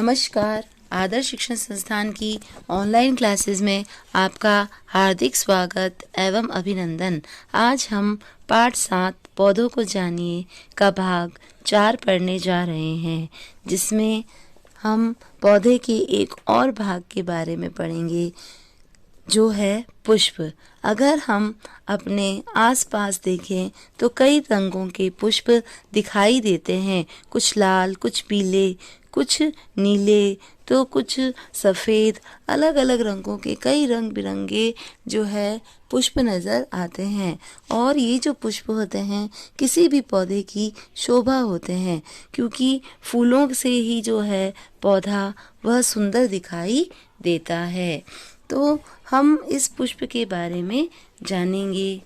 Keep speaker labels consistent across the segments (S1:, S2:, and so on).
S1: नमस्कार। आदर्श शिक्षण संस्थान की ऑनलाइन क्लासेस में आपका हार्दिक स्वागत एवं अभिनंदन। आज हम पाठ 7 पौधों को जानिए का भाग 4 पढ़ने जा रहे हैं, जिसमें हम पौधे के एक और भाग के बारे में पढ़ेंगे जो है पुष्प। अगर हम अपने आसपास देखें तो कई रंगों के पुष्प दिखाई देते हैं। कुछ लाल, कुछ पीले, कुछ नीले, तो कुछ सफ़ेद, अलग अलग रंगों के कई रंग बिरंगे जो है पुष्प नज़र आते हैं। और ये जो पुष्प होते हैं किसी भी पौधे की शोभा होते हैं, क्योंकि फूलों से ही जो है पौधा वह सुंदर दिखाई देता है। तो हम इस पुष्प के बारे में जानेंगे।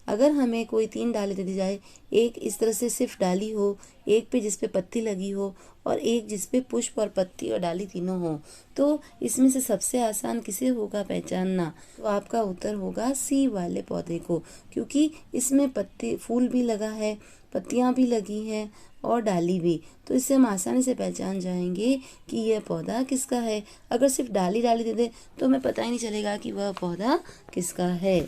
S1: अगर हमें कोई 3 डाली दे दी जाए, एक इस तरह से सिर्फ डाली हो, एक पे जिस पे पत्ती लगी हो और एक जिस पे पुष्प और पत्ती और डाली तीनों हो, तो इसमें से सबसे आसान किसे होगा पहचानना? तो आपका उत्तर होगा सी वाले पौधे को, क्योंकि इसमें पत्ते फूल भी लगा है, पत्तियां भी लगी हैं और डाली भी। तो इससे हम आसानी से पहचान जाएंगे कि यह पौधा किसका है। अगर सिर्फ डाली दे दे तो हमें पता ही नहीं चलेगा कि वह पौधा किसका है।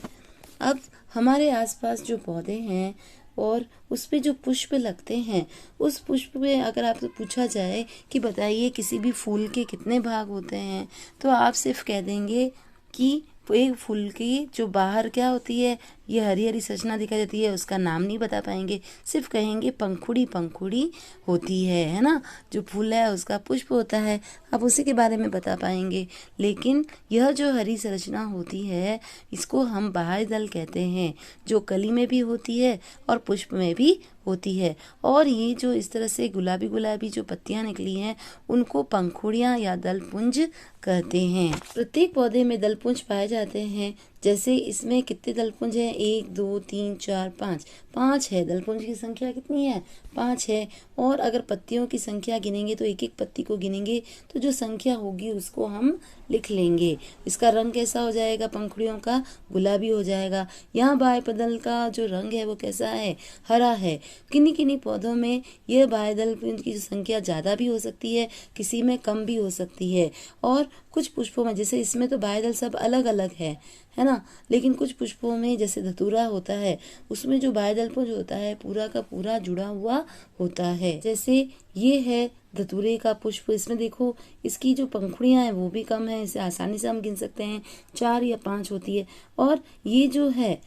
S1: अब हमारे आसपास जो पौधे हैं और उस पे जो पुष्प लगते हैं, उस पुष्प में अगर आपसे पूछा जाए कि बताइए किसी भी फूल के कितने भाग होते हैं, तो आप सिर्फ कह देंगे कि एक फूल की जो बाहर क्या होती है, ये हरी हरी संरचना दिखाई देती है, उसका नाम नहीं बता पाएंगे। सिर्फ कहेंगे पंखुड़ी पंखुड़ी होती है ना। जो फूल है उसका पुष्प होता है, अब उसी के बारे में बता पाएंगे। लेकिन यह जो हरी संरचना होती है इसको हम बाह्य दल कहते हैं, जो कली में भी होती है और पुष्प में भी होती है। और ये जो इस तरह से गुलाबी गुलाबी जो पत्तियां निकली हैं उनको पंखुड़ियां या दलपुंज कहते हैं। प्रत्येक पौधे में दलपुंज पाए जाते हैं। जैसे इसमें कितने दलपुंज हैं? 1 2 3 4 5 5 है। दलपुंज की संख्या कितनी है? 5 है। और अगर पत्तियों की संख्या गिनेंगे तो एक एक पत्ती को गिनेंगे तो जो संख्या होगी उसको हम लिख लेंगे। इसका रंग कैसा हो जाएगा? पंखुड़ियों का गुलाबी हो जाएगा। यहाँ बाह्यदल का जो रंग है वो कैसा है? हरा है। किन्हीं किन्हीं पौधों में यह बाह्यदल की संख्या ज़्यादा भी हो सकती है, किसी में कम भी हो सकती है। और कुछ पुष्पों में, जैसे इसमें तो बाह्यदल सब अलग अलग है ना, लेकिन कुछ पुष्पों में जैसे धतूरा होता है उसमें जो बाह्यदल पुंज होता है पूरा का पूरा जुड़ा हुआ होता है। जैसे ये है धतूरे का पुष्प, इसमें देखो इसकी जो पंखुड़ियां हैं वो भी कम है, इसे आसानी से हम गिन सकते हैं, 4 या 5 होती है। और ये जो है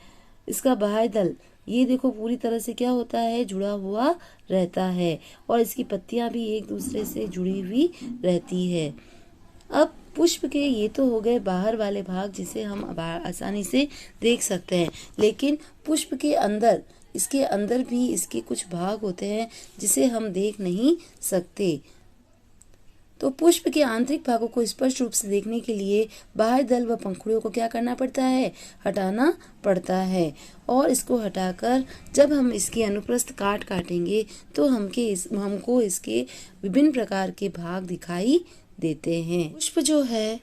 S1: इसका बाह्यदल, ये देखो पूरी तरह से क्या होता है? जुड़ा हुआ रहता है। और इसकी पत्तियां भी एक दूसरे से जुड़ी हुई रहती है। अब पुष्प के ये तो हो गए बाहर वाले भाग जिसे हम आसानी से देख सकते हैं, लेकिन पुष्प के अंदर, इसके अंदर भी इसके कुछ भाग होते हैं जिसे हम देख नहीं सकते। तो पुष्प के आंतरिक भागों को स्पष्ट रूप से देखने के लिए बाह्य दल व पंखुड़ियों को क्या करना पड़ता है? हटाना पड़ता है। और इसको हटाकर जब हम इसकी अनुप्रस्थ काटेंगे तो हमको इसके विभिन्न प्रकार के भाग दिखाई देते हैं। पुष्प जो है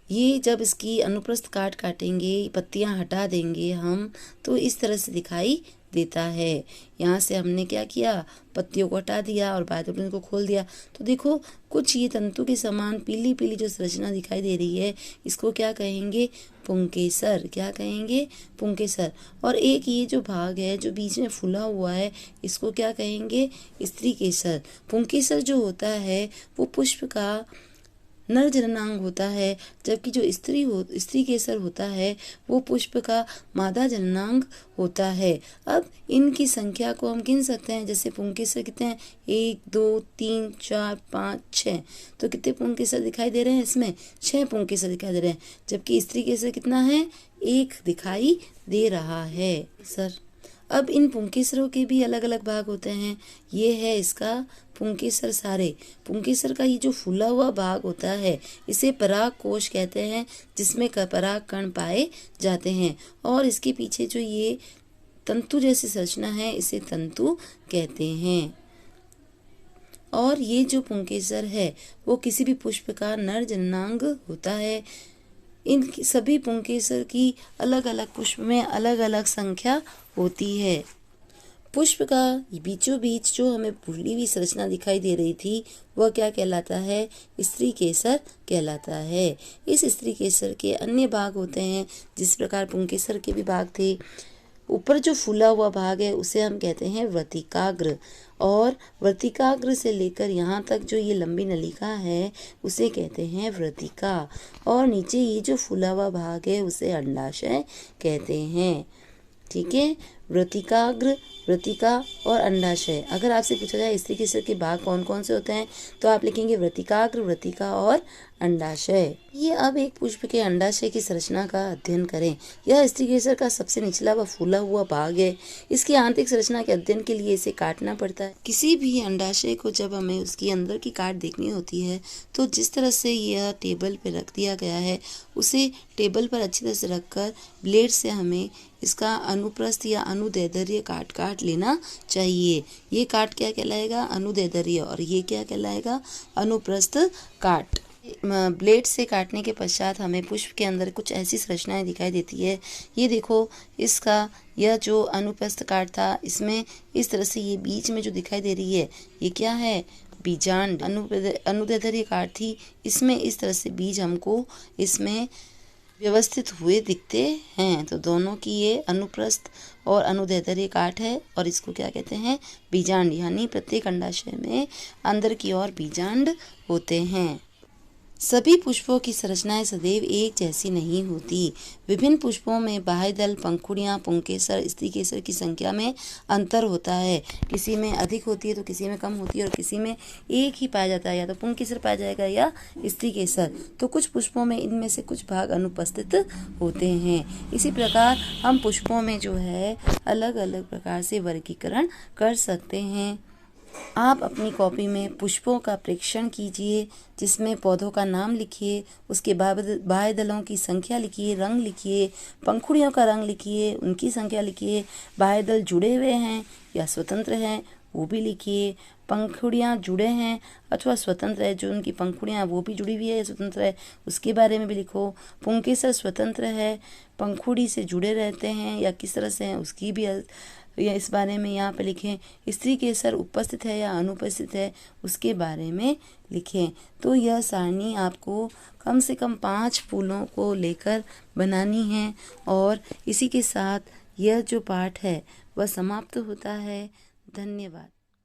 S1: ये जब इसकी अनुप्रस्थ काटेंगे, पत्तियां हटा देंगे हम, तो इस तरह से दिखाई देता है। यहाँ से हमने क्या किया? पत्तियों को हटा दिया और बाह्यदल को खोल दिया। तो देखो कुछ ये तंतु के समान पीली पीली जो संरचना दिखाई दे रही है, इसको क्या कहेंगे? पुंकेसर। क्या कहेंगे? पुंकेसर। और एक ये जो भाग है जो बीच में फूला हुआ है, इसको क्या कहेंगे? स्त्रीकेसर। पुंकेसर जो होता है वो पुष्प का नर जननांग होता है, जबकि जो स्त्री केसर होता है वो पुष्प का मादा जननांग होता है। अब इनकी संख्या को हम गिन सकते हैं। जैसे पुंकेसर कितने हैं? 1 2 3 4 5 6। तो कितने पुंकेसर दिखाई दे रहे हैं? इसमें 6 पुंकेसर दिखाई दे रहे हैं, जबकि स्त्री केसर कितना है? 1 दिखाई दे रहा है सर। अब इन पुंकेसरों के भी अलग अलग भाग होते हैं। ये है इसका पुंकेसर सारे। पुंकेसर का ये जो फूला हुआ भाग होता है इसे पराग कोश कहते हैं, जिसमें पराग कण पाए जाते हैं। और इसके पीछे जो ये तंतु जैसी संरचना है इसे तंतु कहते हैं। और ये जो पुंकेसर है वो किसी भी पुष्प का नर जननांग होता है। इन सभी पुंकेसर की अलग अलग पुष्प में अलग अलग संख्या होती है। पुष्प का बीचों बीच जो हमें भूली हुई संरचना दिखाई दे रही थी वह क्या कहलाता है? स्त्री केसर कहलाता है। इस स्त्री केसर के अन्य भाग होते हैं, जिस प्रकार पुंकेसर के भी भाग थे। ऊपर जो फूला हुआ भाग है उसे हम कहते हैं वर्तिकाग्र, और वर्तिकाग्र से लेकर यहाँ तक जो ये लंबी नलिका है उसे कहते हैं वर्तिका, और नीचे ये जो फूला हुआ भाग है उसे अंडाशय कहते हैं। ठीक है, वर्तिकाग्र, वर्तिका और अंडाशय। अगर आपसे पूछा जाए स्त्री केसर के भाग कौन कौन से होते हैं तो आप लिखेंगे वर्तिकाग्र, वर्तिका और अंडाशय। ये अब एक पुष्प के अंडाशय की संरचना का अध्ययन करें। यह स्त्री केसर का सबसे निचला व फूला हुआ भाग है। इसकी आंतरिक संरचना के अध्ययन के लिए इसे काटना पड़ता है। किसी भी अंडाशय को जब हमें उसकी अंदर की काट देखनी होती है तो जिस तरह से यह टेबल पे रख दिया गया है उसे टेबल पर अच्छी तरह से रखकर ब्लेड से हमें इसका अनुप्रस्थ या अनुदैर्ध्य काट लेना चाहिए। ये काट क्या कहलाएगा? अनुदैर्ध्य, और ये क्या कहलाएगा? अनुप्रस्थ काट। ब्लेड से काटने के पश्चात हमें पुष्प के अंदर कुछ ऐसी संरचनाएं दिखाई देती है। ये देखो, इसका यह जो अनुप्रस्थ काट था इसमें इस तरह से ये बीच में जो दिखाई दे रही है ये क्या है? बीजांड। अनुदैर्ध्य काट थी, इसमें इस तरह से बीज हमको इसमें व्यवस्थित हुए दिखते हैं। तो दोनों की ये अनुप्रस्थ और अनुदैर्ध्य काट है, और इसको क्या कहते हैं? बीजांड। यानी प्रत्येक अंडाशय में अंदर की ओर बीजांड होते हैं। सभी पुष्पों की संरचनाएं सदैव एक जैसी नहीं होती। विभिन्न पुष्पों में बाह्यदल, पंखुड़ियां, पुंकेसर, स्त्री केसर की संख्या में अंतर होता है। किसी में अधिक होती है तो किसी में कम होती है, और किसी में एक ही पाया जाता है, या तो पुंकेसर पाया जाएगा या स्त्री केसर। तो कुछ पुष्पों में इनमें से कुछ भाग अनुपस्थित होते हैं। इसी प्रकार हम पुष्पों में जो है अलग अलग प्रकार से वर्गीकरण कर सकते हैं। आप अपनी कॉपी में पुष्पों का प्रेक्षण कीजिए, जिसमें पौधों का नाम लिखिए, उसके बाह्य दलों की संख्या लिखिए, रंग लिखिए, पंखुड़ियों का रंग लिखिए, उनकी संख्या लिखिए, बाह्य दल जुड़े हुए हैं या स्वतंत्र हैं वो भी लिखिए, पंखुड़ियाँ जुड़े हैं अथवा स्वतंत्र है, जो उनकी पंखुड़ियाँ वो भी जुड़ी हुई है या स्वतंत्र है उसके बारे में भी लिखो। पुंकेसर स्वतंत्र है, पंखुड़ी से जुड़े रहते हैं या किस तरह से हैं उसकी भी या इस बारे में यहाँ पे लिखें। स्त्री केसर उपस्थित है या अनुपस्थित है उसके बारे में लिखें। तो यह सारणी आपको कम से कम 5 फूलों को लेकर बनानी है, और इसी के साथ यह जो पाठ है वह समाप्त होता है। धन्यवाद।